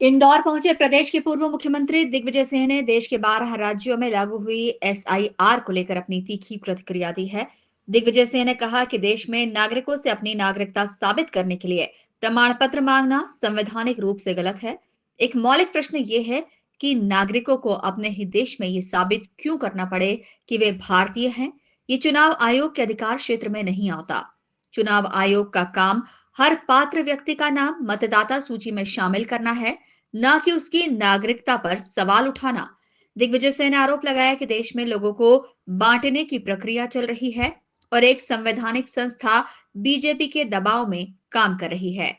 इंदौर पहुंचे प्रदेश के पूर्व मुख्यमंत्री दिग्विजय सिंह ने देश के 12 राज्यों में लागू हुई एसआईआर को लेकर अपनी तीखी प्रतिक्रिया दी है। दिग्विजय सिंह ने कहा कि देश में नागरिकों से अपनी नागरिकता साबित करने के लिए प्रमाण पत्र मांगना संवैधानिक रूप से गलत है। एक मौलिक प्रश्न ये है कि नागरिकों को अपने ही देश में ये साबित क्यों करना पड़े कि वे भारतीय हैं। ये चुनाव आयोग के अधिकार क्षेत्र में नहीं आता। चुनाव आयोग का काम हर पात्र व्यक्ति का नाम मतदाता सूची में शामिल करना है, न कि उसकी नागरिकता पर सवाल उठाना। दिग्विजय सिंह ने आरोप लगाया कि देश में लोगों को बांटने की प्रक्रिया चल रही है और एक संवैधानिक संस्था बीजेपी के दबाव में काम कर रही है।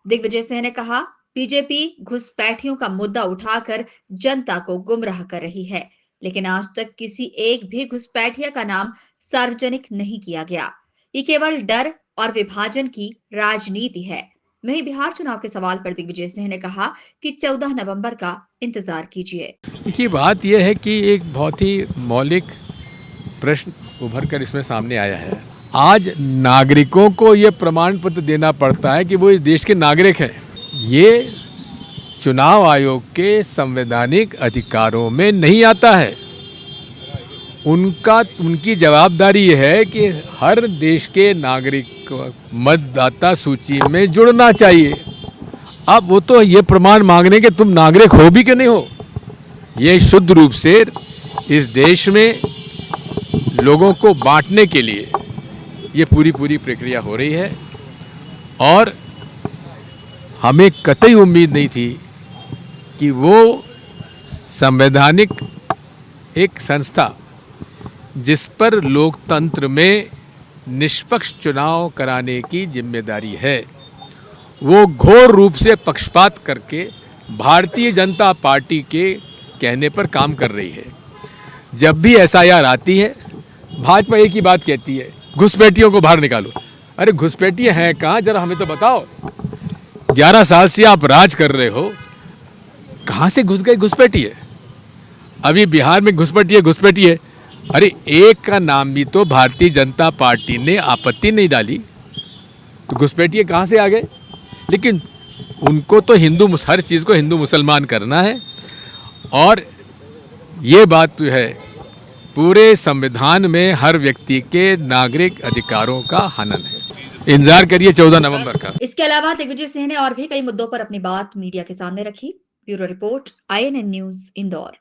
दिग्विजय सिंह ने कहा, बीजेपी घुसपैठियों का मुद्दा उठाकर जनता को गुमराह कर रही है, लेकिन आज तक किसी एक भी घुसपैठिया का नाम सार्वजनिक नहीं किया गया। ये केवल डर और विभाजन की राजनीति है। वहीं बिहार चुनाव के सवाल पर दिग्विजय सिंह ने कहा कि 14 नवंबर का इंतजार कीजिए। देखिए, बात यह है कि एक बहुत ही मौलिक प्रश्न उभर कर इसमें सामने आया है। आज नागरिकों को ये प्रमाण पत्र देना पड़ता है कि वो इस देश के नागरिक हैं। ये चुनाव आयोग के संवैधानिक अधिकारों में नहीं आता है। उनकी जवाबदारी ये है कि हर देश के नागरिक को मतदाता सूची में जुड़ना चाहिए। अब वो तो ये प्रमाण मांगने के तुम नागरिक हो भी कि नहीं हो। ये शुद्ध रूप से इस देश में लोगों को बांटने के लिए ये पूरी प्रक्रिया हो रही है और हमें कतई उम्मीद नहीं थी कि वो संवैधानिक एक संस्था जिस पर लोकतंत्र में निष्पक्ष चुनाव कराने की जिम्मेदारी है, वो घोर रूप से पक्षपात करके भारतीय जनता पार्टी के कहने पर काम कर रही है। जब भी एसआईआर आती है, भाजपा एक ही बात कहती है, घुसपैठियों को बाहर निकालो। अरे घुसपैठिए हैं कहाँ, जरा हमें तो बताओ। 11 साल से आप राज कर रहे हो, कहाँ से घुस गए घुसपैठिए? अभी बिहार में घुसपैठिए। अरे एक का नाम भी तो भारतीय जनता पार्टी ने आपत्ति नहीं डाली, तो घुसपैठिए कहाँ से आ गए? लेकिन उनको तो हर चीज़ को हिंदू मुसलमान करना है और ये बात तो है, पूरे संविधान में हर व्यक्ति के नागरिक अधिकारों का हनन है। इंतजार करिए 14 नवंबर का। इसके अलावा दिग्विजय सिंह ने और भी कई मुद्दों पर अपनी बात मीडिया के सामने रखी। Bureau report, INN news, Indore.